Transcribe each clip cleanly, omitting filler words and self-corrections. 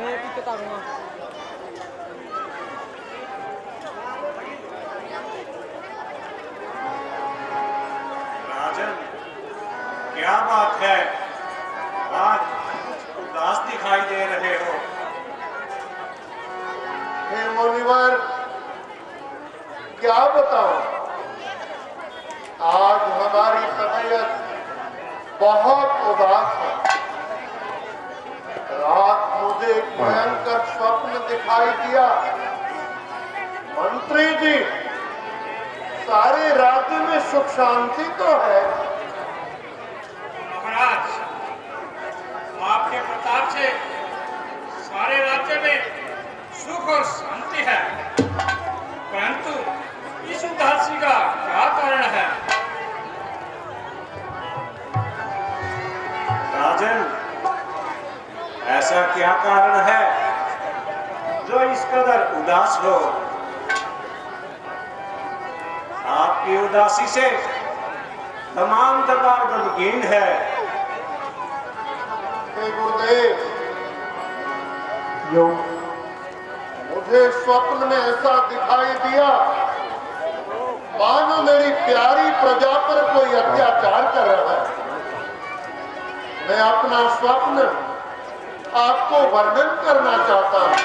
मैं भी बताऊंगा। राजन, क्या बात है? आज उदास दिखाई दे रहे हो। हे मुनिवर, क्या बताऊं? आज हमारी तबीयत बहुत उदास है। रात मुझे एक भयंकर स्वप्न दिखाई दिया। मंत्री जी, सारे राज्य में सुख शांति तो है। महाराज, आपके प्रताप से सारे राज्य में सुख और शांति है, परंतु इस उदासी का क्या कारण है? राजन, ऐसा क्या कारण है जो इस कदर उदास हो? आपकी उदासी से तमाम दरबार गमगीन है। हे गुरुदेव, मुझे स्वप्न में ऐसा दिखाई दिया मानो मेरी प्यारी प्रजा पर कोई अत्याचार कर रहा है। मैं अपना स्वप्न आपको वर्णन करना चाहता हूं।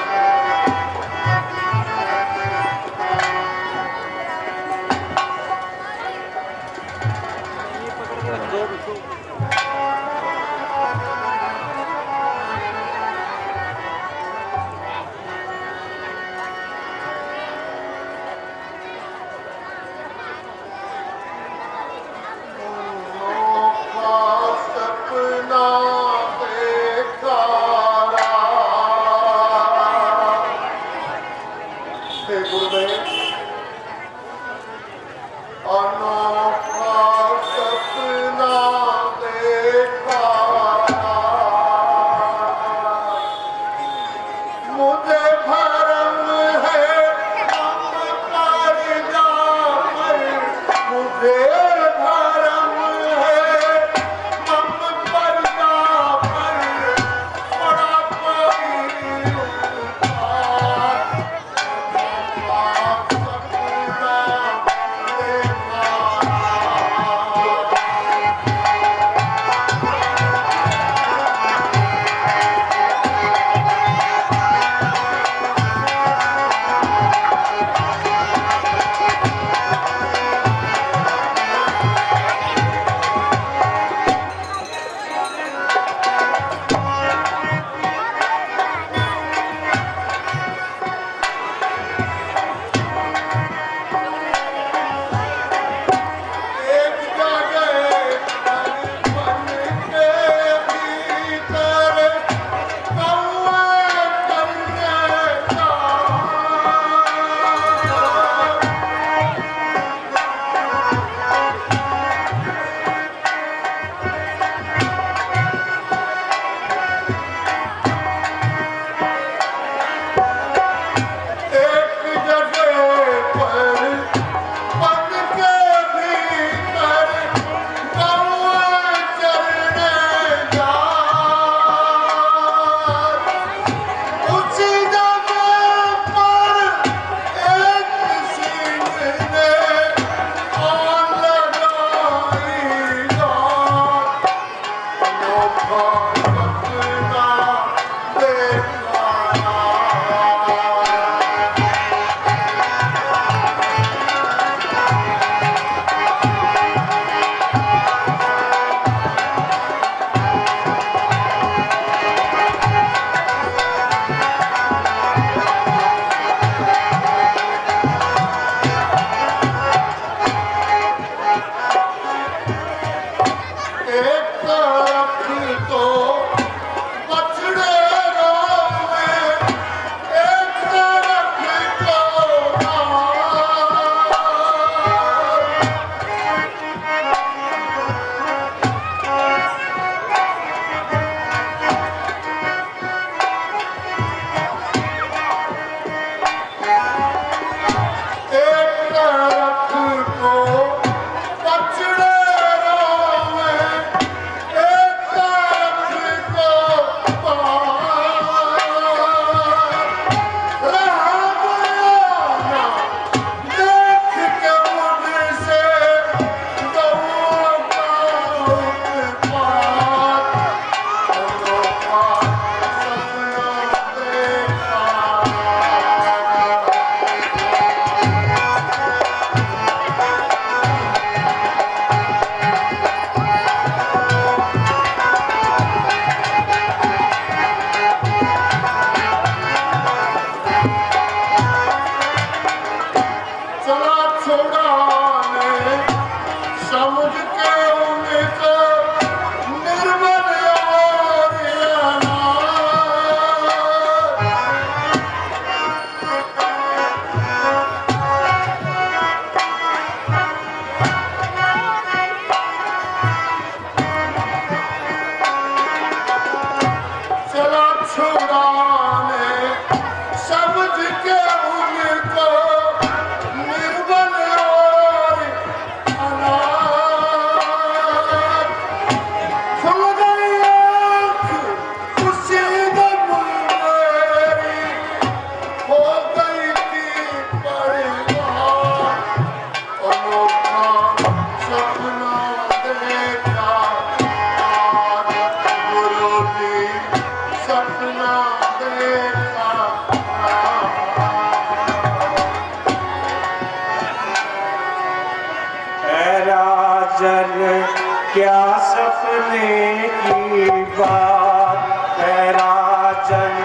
बात है राजन,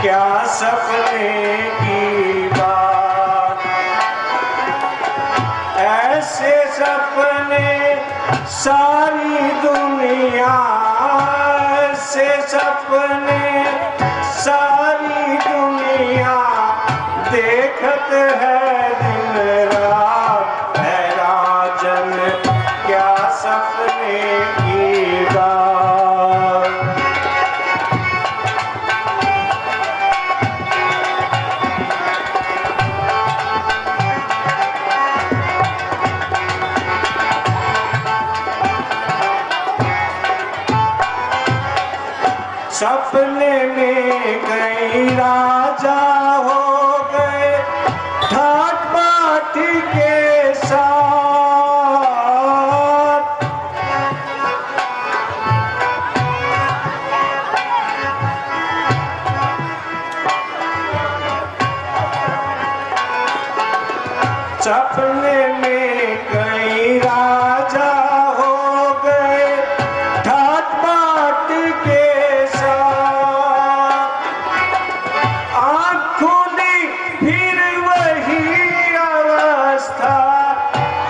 क्या सपने की बात। ऐसे सपने सारी दुनिया, ऐसे सपने सारी दुनिया देखत है दिन रात है राजन, क्या सपने की बात। सपने में कई राजा हो गए ठाट बाट के साथ। सपने में कई राजा हो गए ठाट बाट के साथ। आँख खुली फिर वही अवस्था,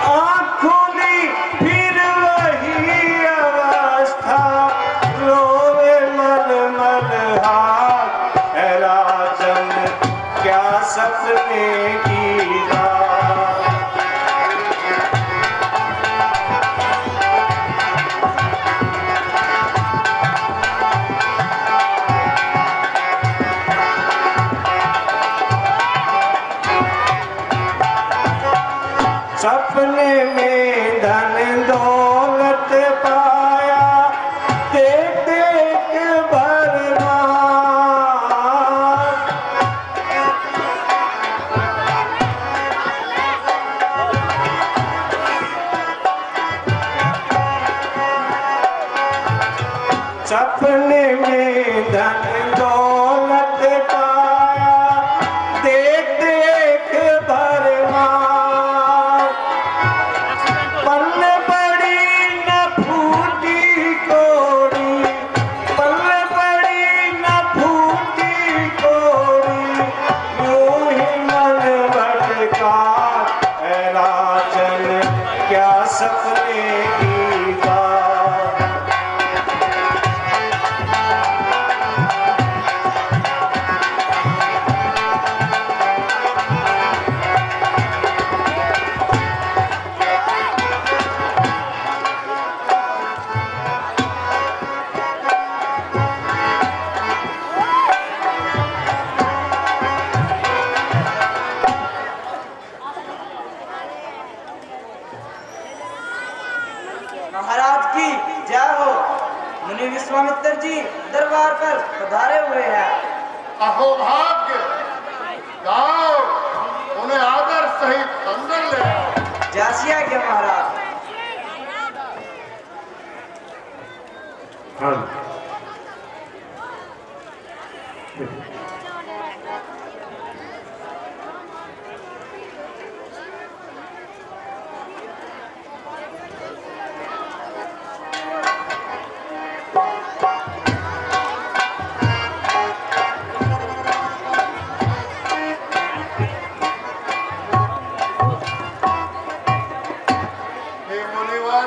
आँख खुली फिर वही अवस्था, रोवे मल मल हाथ है राजन, क्या सपने की बात। सपने में धन दौलत पाया, देख देख भरमा। सपने में धन दौलत पाया, देख देख भरमा। पल्ले पड़ी न फूटी कौड़ी, पल्ले पड़ी न फूटी कौड़ी, यूं ही मन भटका है राजन, क्या सपने की बात। महाराज की जय हो। मुनि विश्वामित्र जी दरबार पर पधारे हुए हैं। अहोभाग्य, जाओ उन्हें आदर सहित अंदर ले आओ। जासिया के महाराज। हे मुनिवर,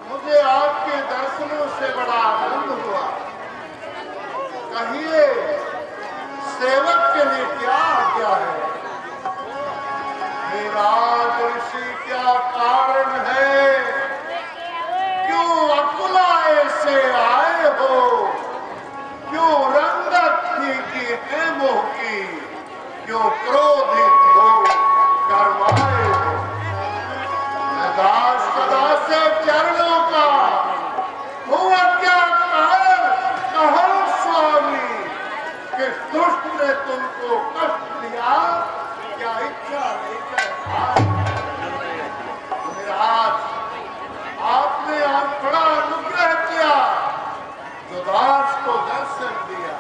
मुझे आपके दर्शनों से बड़ा आनंद हुआ। कहिए सेवक के लिए क्या आज्ञा है? हे राज ऋषि, क्या कारण है? क्यों अकुलाए से आए हो? क्यों रंगत फीकी है मोह की? क्यों क्रोधित हो गरमाए हो? मैं दास सदा से चरणों का हुआ, क्या कारण कहो स्वामी, किस दुष्ट ने तुमको कष्ट दिया? क्या इच्छा लेकर आए? महाराज, आपने आज बड़ा अनुग्रह किया, जो दास को दर्शन दिया।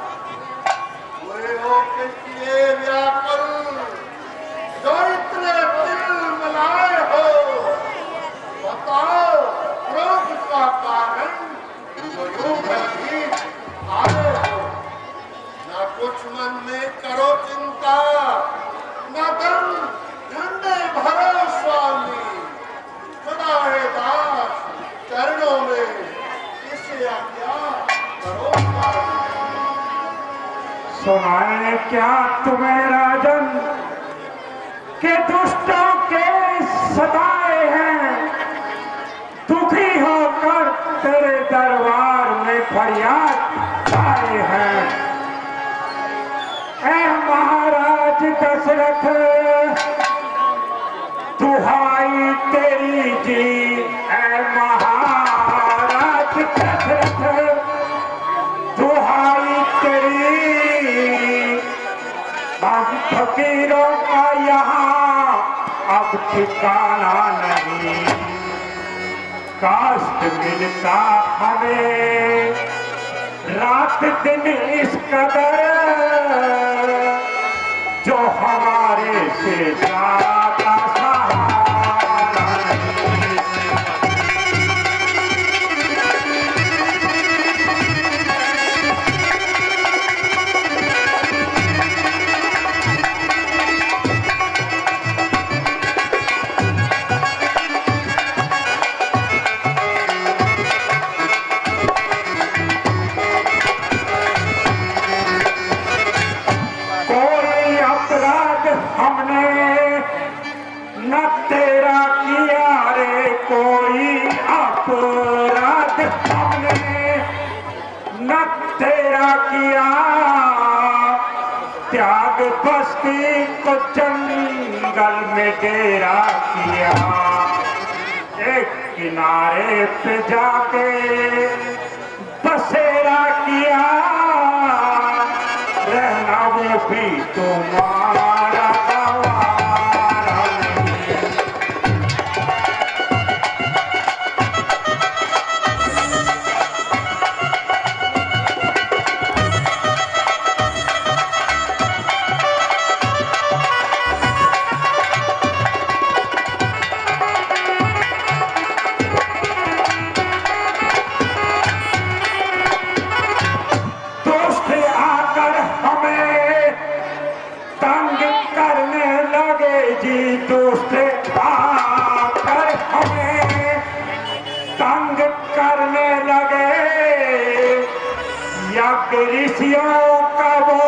हुए हो किए व्याकुल, जो इतने दिल मनाए हो, बताओ क्रोध का कारण, जो सुनाए क्या तुम्हें राजन के दुष्टों के सताए हैं, दुखी होकर तेरे दरबार में फरियाद आए हैं। ऐ महाराज दशरथ दुहाई तेरी जी, ऐ महाराज दशरथ दुहाई तेरी, हम फकीरों का यहाँ अब ठिकाना नहीं, काश मिलता हमें रात दिन इस कदर, जो हमारे से ज्यादा सहारा नहीं। कोई अपराध हमने न तेरा किया रे, कोई अपराध हमने न तेरा किया, त्याग बस्ती को जंगल में डेरा किया, एक किनारे पे जाके बसेरा किया, रहना वो भी तुम्हारा गवारा नहीं। दोस्त आकर हमें तंग करने लगे जी, दोस्त आकर हमें तंग करने लगे, यज्ञ ऋषियों का वो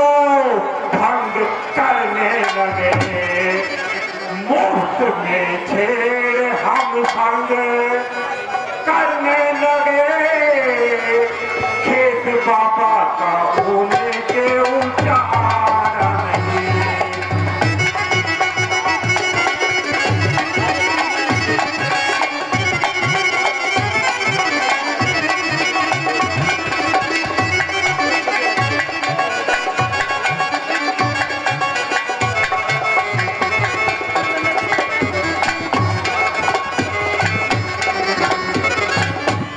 भंग करने लगे, मुफ्त में छेड़ हम संग करने लगे, खेत बाबा का होने के उचारा नहीं।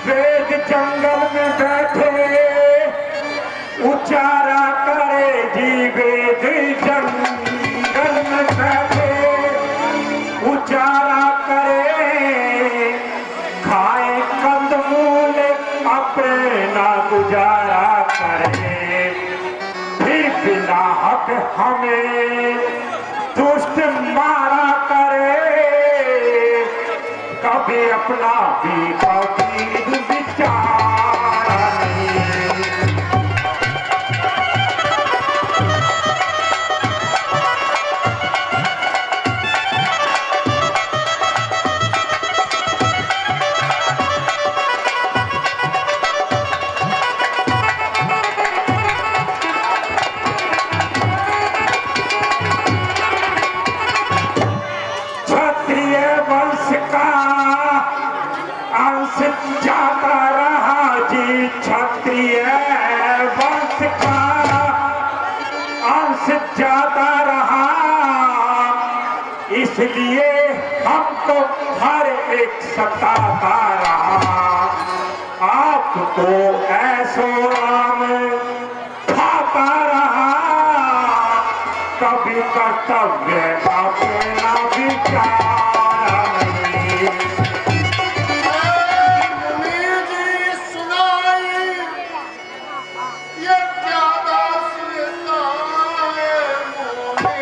वेद जंगल में बैठे उचारा करे जी, वेद जंगल में बैठे उचारा करे, खाए कंदमूल अपना गुजारा करे, फिर बिना हक हमें दुष्ट मारा करे, कभी अपना भी कभी विचारा नहीं। क्षत्रिय वंश का अंश जाता रहा जी, क्षत्रिय वंश का अंश जाता रहा, इसलिए हमको हर एक सताता रहा, आपको ऐसो राम खाता रहा, कभी कर्तव्य अपना विचारा नहीं। मुनि जी सुनाई ये क्या दास्तां है, मुनि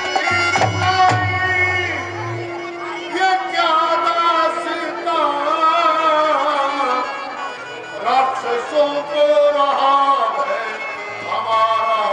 जी सुनाई ये क्या दास्तां, राक्षसों को रहा है हमारा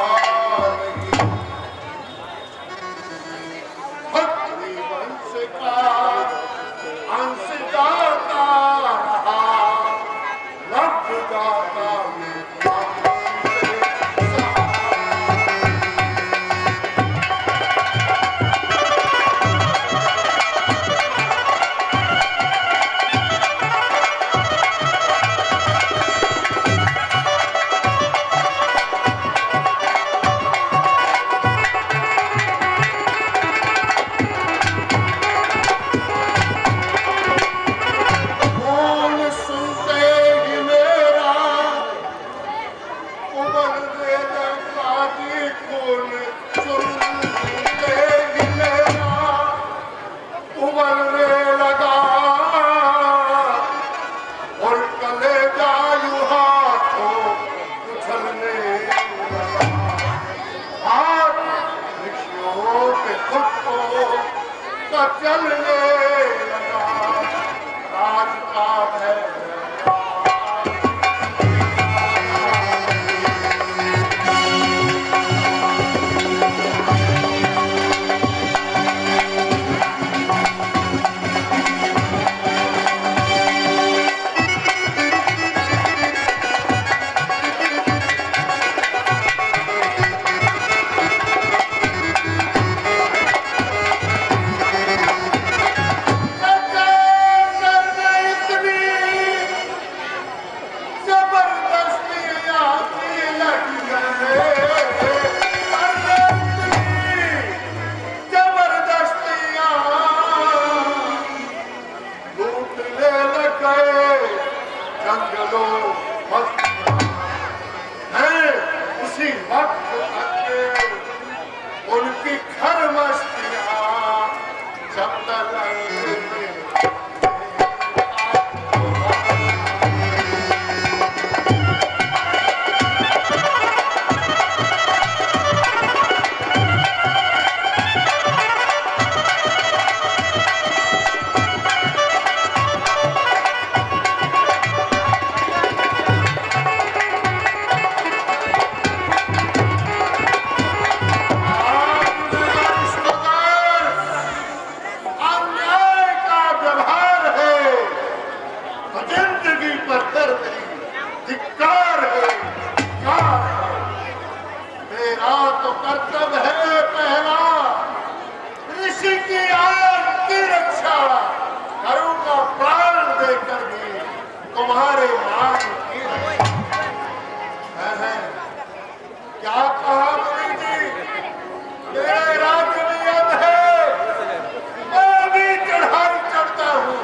वेद काजी कुल चुनले गिलेरा उमलने लगा और कलेजा यूं हाथों उछलने लगा। हाथ ऋषियों के खुद को चलने लगा। राज का भय जंगलों हैं उसी वक्त तक उनकी खरमस्तियां जब तक धिक्कार है, धिक्कार है। मेरा तो कर्तव्य है पहला ऋषि की आन की रक्षा करूंगा प्राण देकर भी तुम्हारे मान की रक्षा है। क्या कहा मुनि जी? मेरे राज्य में यद है, मैं भी चढ़ाई चढ़ता हूँ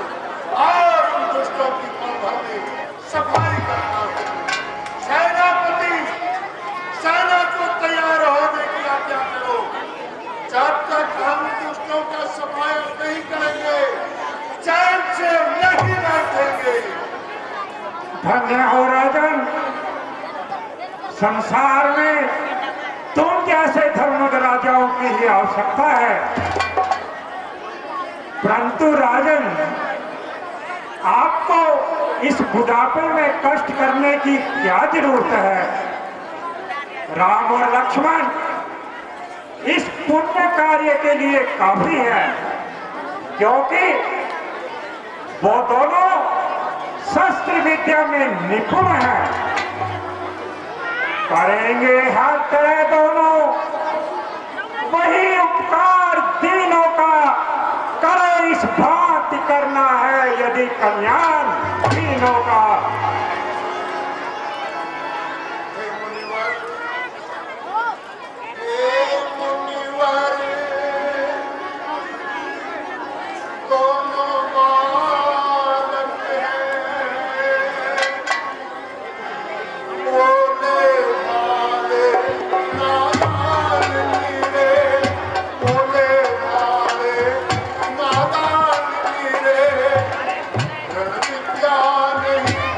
और उन दुष्टों की पल भर में सफाई करता हूँ। सेनापति सेना को तैयार होने की आज्ञा करो। जब तक हम दुष्टों का सफाया नहीं करेंगे चैन से नहीं बैठेंगे। धन्य हो राजन, संसार में तुम जैसे धर्मद राजाओं की ही आवश्यकता है। परंतु राजन, आपको इस बुढ़ापे में कष्ट करने की क्या जरूरत है? राम और लक्ष्मण इस पुण्य कार्य के लिए काफी है, क्योंकि वो दोनों शस्त्र विद्या में निपुण हैं। करेंगे हर तरह दोनों वही उपकार दीनों का, करे इस भांति करना है यदि कल्याण दीनों का। दोनों बालक हैं, बोले वाले नादान गिरे, बोले वाले नादान गिरे, रण विद्या नहीं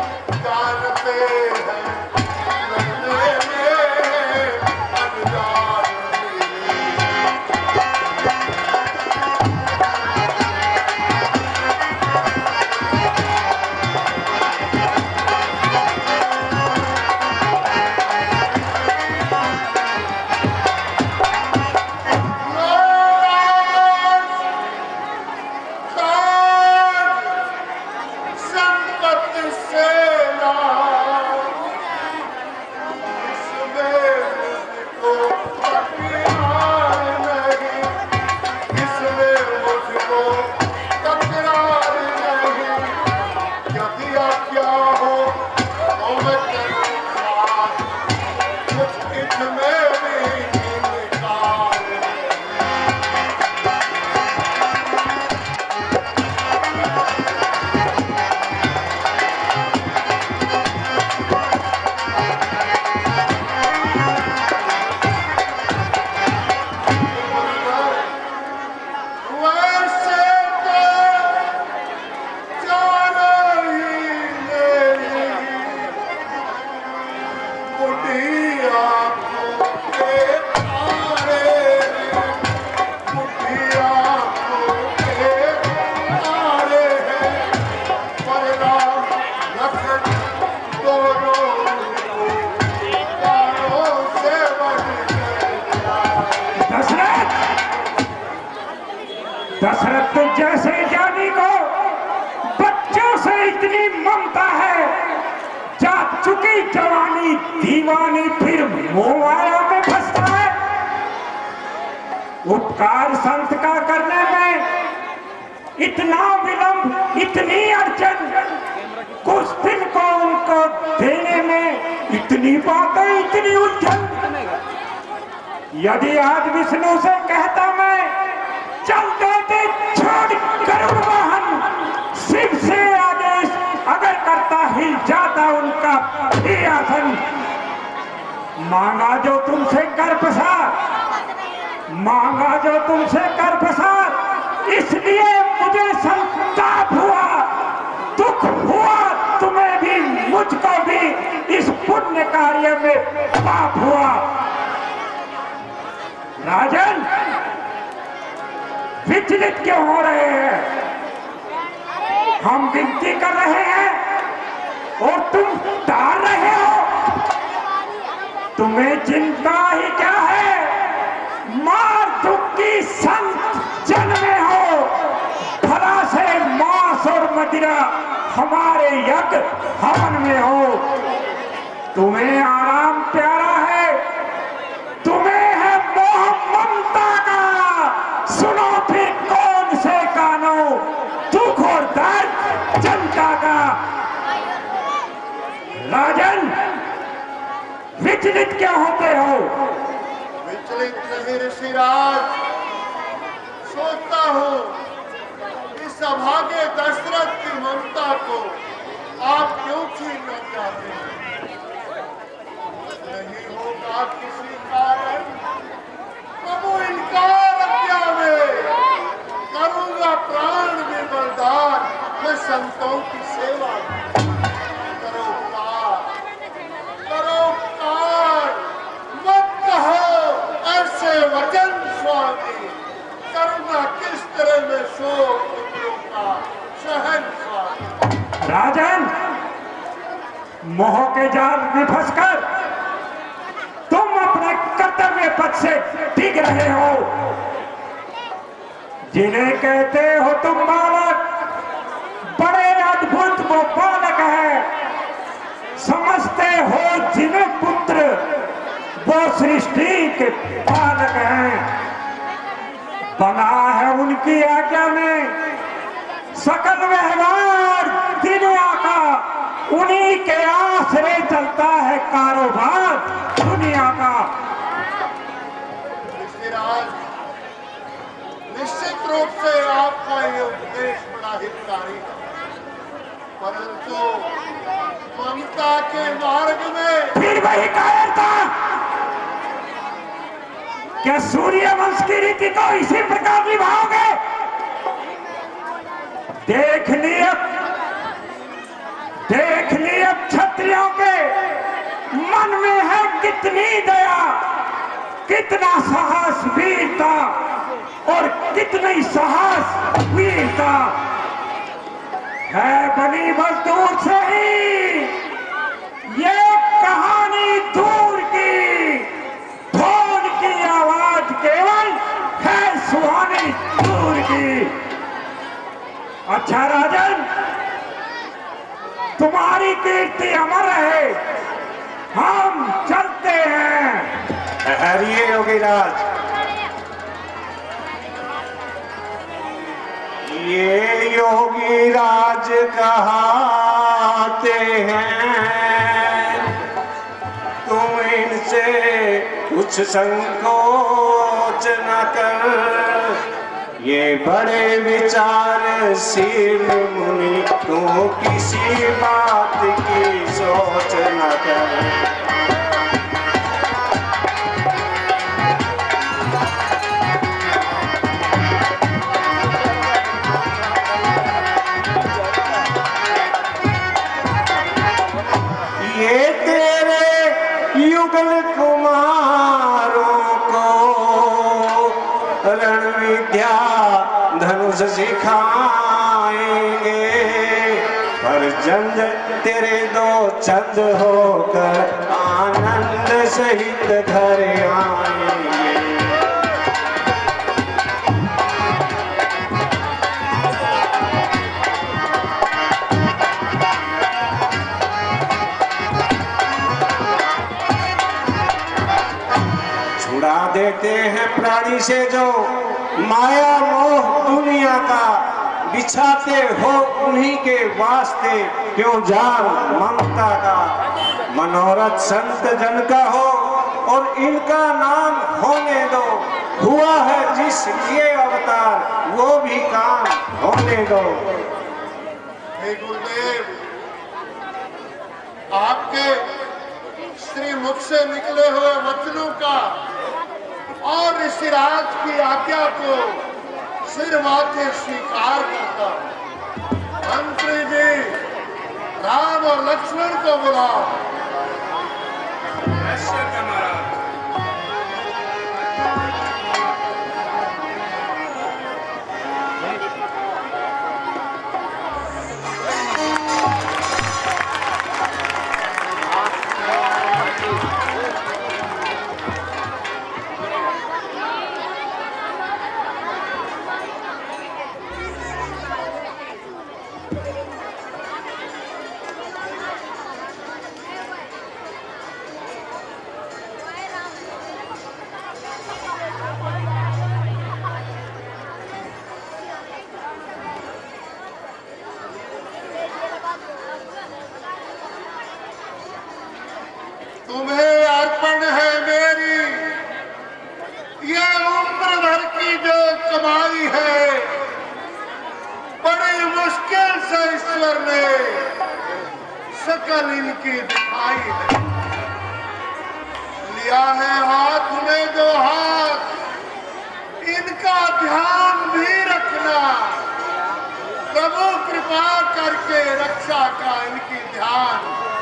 दशरथ जैसे ज्ञानी को बच्चों से इतनी ममता है, जा चुकी जवानी दीवानी फिर मोह माया में फंसता है। उपकार संत का करने में इतना विलंब, इतनी अड़चन, कुछ दिन को उनको देने में इतनी बातें, इतनी उलझन। यदि आज विष्णु से कहता मैं चल देते छोड़ गरुड़ वाहन, शिव से आदेश अगर करता हिल जाता उनका भी आसन। मांगा जो तुमसे कर पसार, मांगा जो तुमसे कर पसार, इसलिए मुझे संताप हुआ, दुख हुआ तुम्हें भी मुझको भी, इस पुण्य कार्य में पाप हुआ। राजन विचलित क्यों हो रहे हैं? हम विनती कर रहे हैं और तुम टाल रहे हो। तुम्हें चिंता ही क्या है? मार दुखी संत जन्मे हो, भला से मांस और मदिरा हमारे यज्ञ हवन में हो। तुम्हें आराम प्यारा है, तुम्हें है मोह ममता का, सुनो फिर कौन से कानों दुख और दर्द जनता का। राजन विचलित क्या होते हो? विचलित नहीं ऋषिराज, सोचता हूँ इस अभागे दशरथ की ममता को आप क्यों छीनना चाहते हैं? नहीं होगा किसी कारण, प्रभु इनकार हत्या में करूंगा प्राण में बलिदान, मैं संतों की सेवा करो पार, करो पार, मत कहो ऐसे वचन स्वामी, करूंगा किस तरह में शोक दुखों का सहन स्वामी। राजन मोह के जाल में फंसकर तुम अपने कर्तव्य पथ से डिग रहे हो। जिन्हें कहते हो तुम बालक, बड़े अद्भुत वो बालक है। समझते हो जिन्हें पुत्र वो सृष्टि के पालक हैं। बना है उनकी आज्ञा में सकल व्यवहार दुनिया का, उन्हीं के आसरे चलता है कारोबार दुनिया का। निश्चित रूप से आपका ये उपदेश बड़ा हितकारी है, परंतु ममता के मार्ग में फिर वही कायरता। क्या सूर्य वंश की रीति को इसी प्रकार निभाओगे? देख लिए क्षत्रियों के मन में है कितनी दया, कितना साहस वीरता और कितनी साहस वीरता है। बनी मजदूर से ही ये कहानी दूर की, ढोल की आवाज केवल है सुहानी दूर की। अच्छा राजन, तुम्हारी कीर्ति अमर है, हम चलते हैं। ठहरिए योगीराज, ये योगीराज कहाते हैं, तुम इनसे कुछ संकोच न कर। ये बड़े विचारशील मुनि, तू किसी बात की सोच न कर। ये तेरे युगल कुमारों को रण विद्या धनुष सिखाएंगे, पर जंग तेरे दो चंद होकर आनंद सहित घर आएंगे। छुड़ा देते हैं प्राणी से जो माया मोह दुनिया का, बिछाते हो उन्हीं के वास्ते क्यों जान ममता का। मनोरथ संत जन का हो और इनका नाम होने दो, हुआ है जिस ये अवतार वो भी काम होने दो। हे गुरुदेव, आपके श्री मुख से निकले हुए वचनों का और ऋषिराज की आज्ञा को सिर माथे स्वीकार करता हूं। मंत्री जी, राम और लक्ष्मण को बुलाओ। ऐसा क्या महाराज? तुम्हें अर्पण है मेरी ये उम्र भर की जो कमाई है। बड़ी मुश्किल से ईश्वर ने शकल इनकी दिखाई है। लिया है हाथ में जो हाथ, इनका ध्यान भी रखना। प्रभु कृपा करके रक्षा का इनकी ध्यान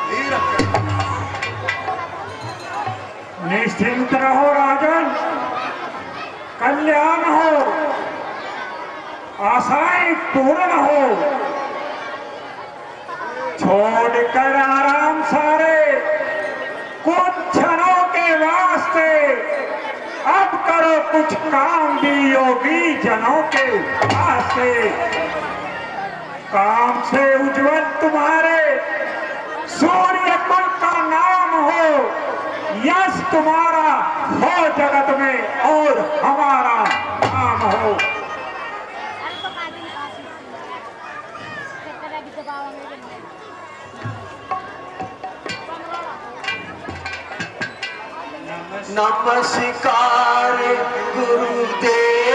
भी रखना। निश्चिंत रहो राजन, कल्याण हो, आशाएं पूर्ण हो। छोड़कर आराम सारे कुछ क्षणों के वास्ते, अब करो कुछ काम भी योगी जनों के वास्ते। काम से उज्जवल तुम्हारे सूर्य कुल का नाम हो, यश तुम्हारा हो जगत में और हमारा नाम हो। नमस्कार गुरुदेव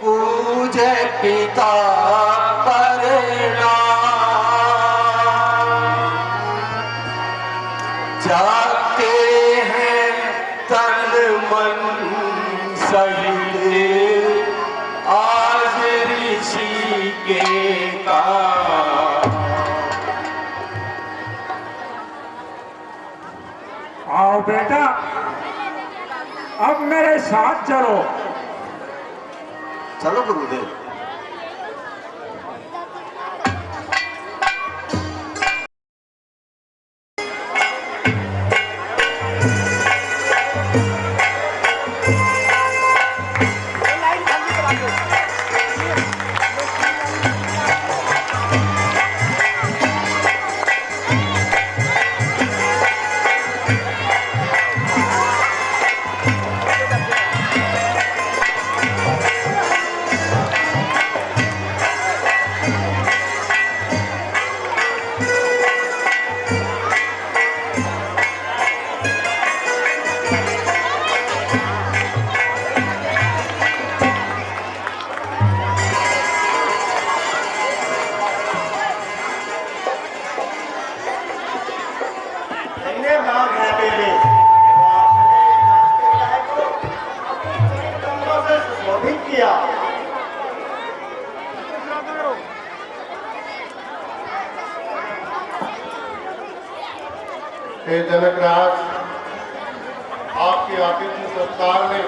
पूज्य पिता जाते हैं तन मन सहित आज ऋषि के काम। आओ बेटा, अब मेरे साथ चलो। चलो गुरुदेव। हे जनकराज, आपके आतिथ्य सत्कार ने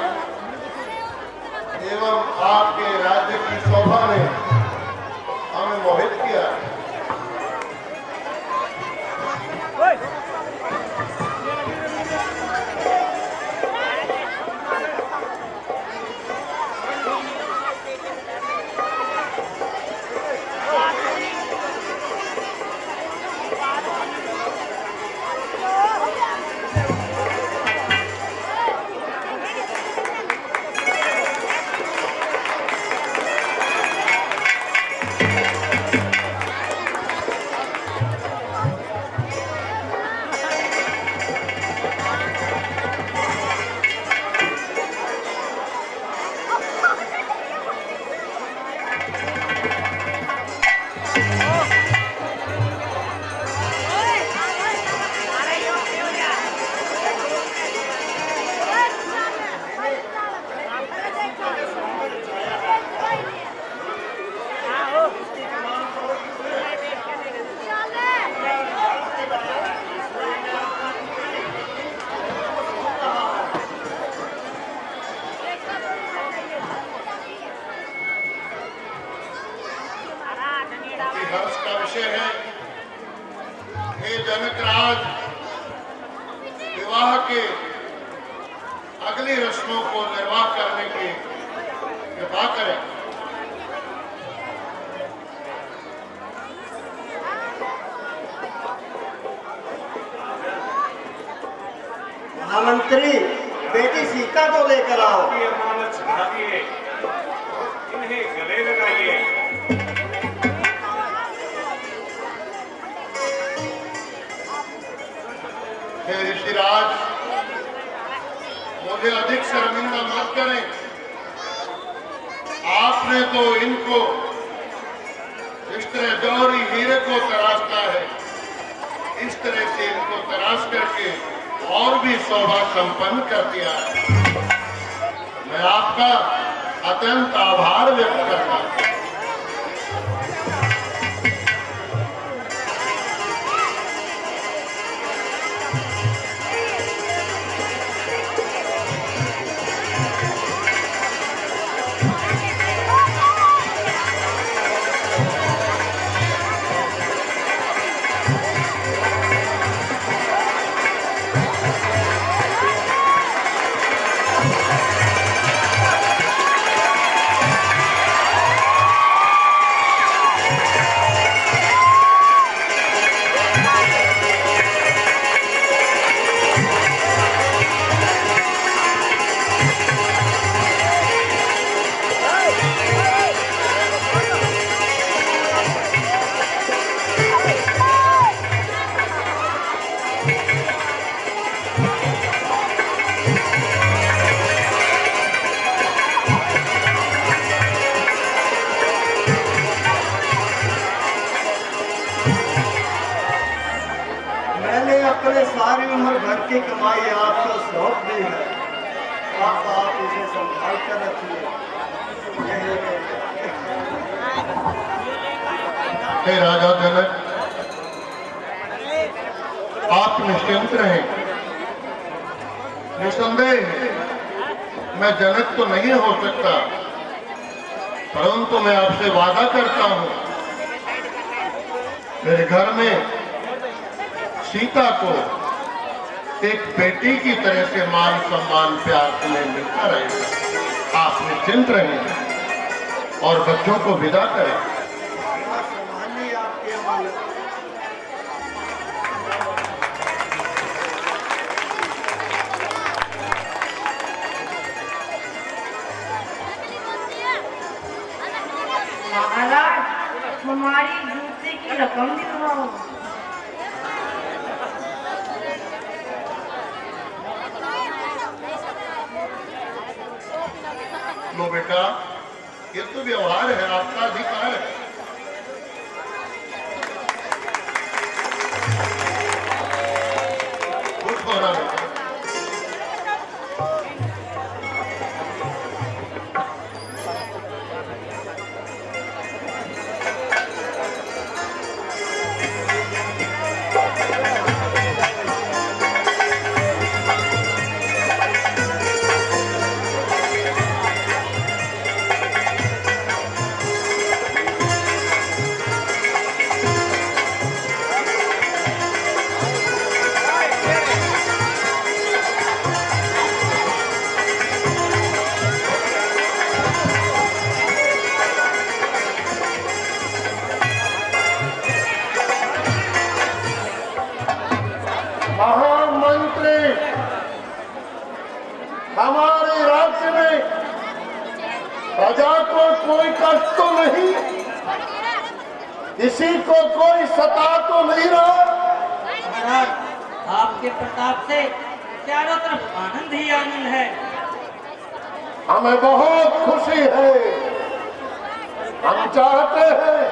एवं आपके राज्य की शोभा ने हमें मोहित किया। जनक राज विवाह के अगली रस्मों को निर्वाह करने की कृपा करें। महामंत्री, बेटी सीता को लेकर आओ। ये अमानत चढ़ा दिए, इन्हें गले लगाइए। हे ऋषिराज, मुझे अधिक शर्मिंदा मत करें। आपने तो इनको इस तरह जौहरी हीरे को तराशता है, इस तरह से इनको तराश करके और भी शोभा संपन्न कर दिया है। मैं आपका अत्यंत आभार व्यक्त करता हूं। अपने सारी उम्र भर की कमाई आपको सौंप दी है। आप इसे संभाल कर रखिए। हे राजा जनक, आप निश्चिंत रहें। निसंदेह मैं जनक तो नहीं हो सकता, परंतु मैं आपसे वादा करता हूं, मेरे घर में सीता को एक बेटी की तरह से मान सम्मान प्यार तुम्हें मिलता रहेगा। आप निश्चिंत रहें और बच्चों को विदा करें। महाराज, हमारी जूते की रकम दिलवाओ। लो बेटा, ये तो व्यवहार है, आपका अधिकार है। कुछ हो रहा बेटा। महामंत्री, हमारे राज्य में प्रजा को कोई कष्ट तो नहीं, किसी को कोई सता तो नहीं रहा। महाराज, आपके प्रताप से चारों तरफ आनंद ही आनंद है। हमें बहुत खुशी है। हम चाहते हैं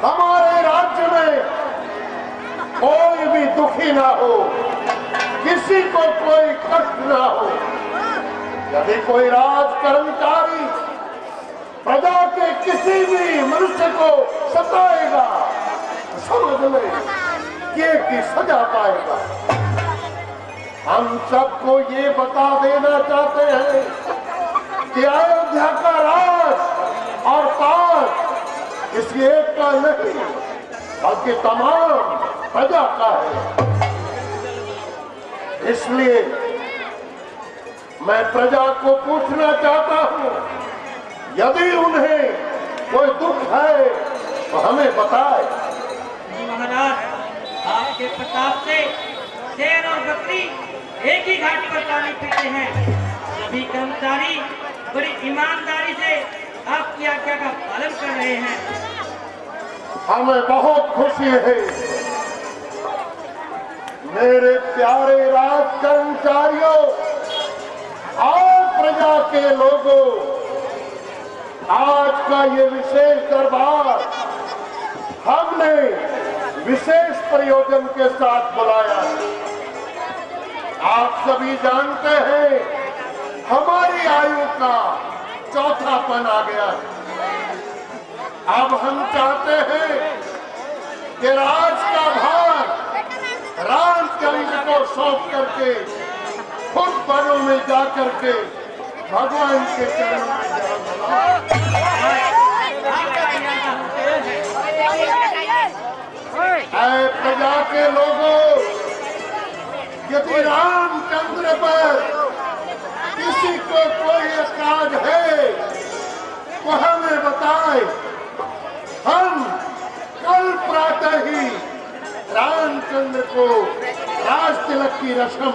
हमारे राज्य में कोई भी दुखी ना हो, किसी को कोई कष्ट ना हो। यदि कोई राज कर्मचारी प्रजा के किसी भी मनुष्य को सताएगा, समझ ले ये की सजा पाएगा। हम सबको ये बता देना चाहते हैं कि अयोध्या का राज और ताज किसी एक का नहीं, बल्कि तमाम प्रजा का है। इसलिए मैं प्रजा को पूछना चाहता हूं, यदि उन्हें कोई दुख है तो हमें बताए। जी महाराज, आपके प्रताप से शेर और बकरी एक ही घाट पर पानी पीते हैं। सभी कर्मचारी बड़ी ईमानदारी से आपकी आज्ञा का पालन कर रहे हैं। हमें बहुत खुशी है मेरे प्यारे राज कर्मचारियों और प्रजा के लोगों, आज का ये विशेष दरबार हमने विशेष प्रयोजन के साथ बुलाया है। आप सभी जानते हैं हमारी आयु का चौथापन आ गया है। अब हम चाहते हैं कि राज का भार रामचंद्र को सौंप करके खुद वनों में जा करके भगवान के चरणों में जन्म ऐ प्रजा के लोगों, यदि रामचंद्र पर किसी को कोई ऐतराज है तो हमें बताए। हम कल प्रातः ही रामचंद्र को राज तिलक की रस्म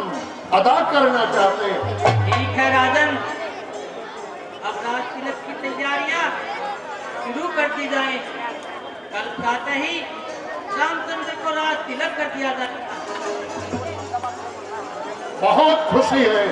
अदा करना चाहते हैं। ठीक है राजन, अब राज तिलक की तैयारियां शुरू कर दी जाए। कल प्रातः ही रामचंद्र को राज तिलक कर दिया जाए। बहुत खुशी है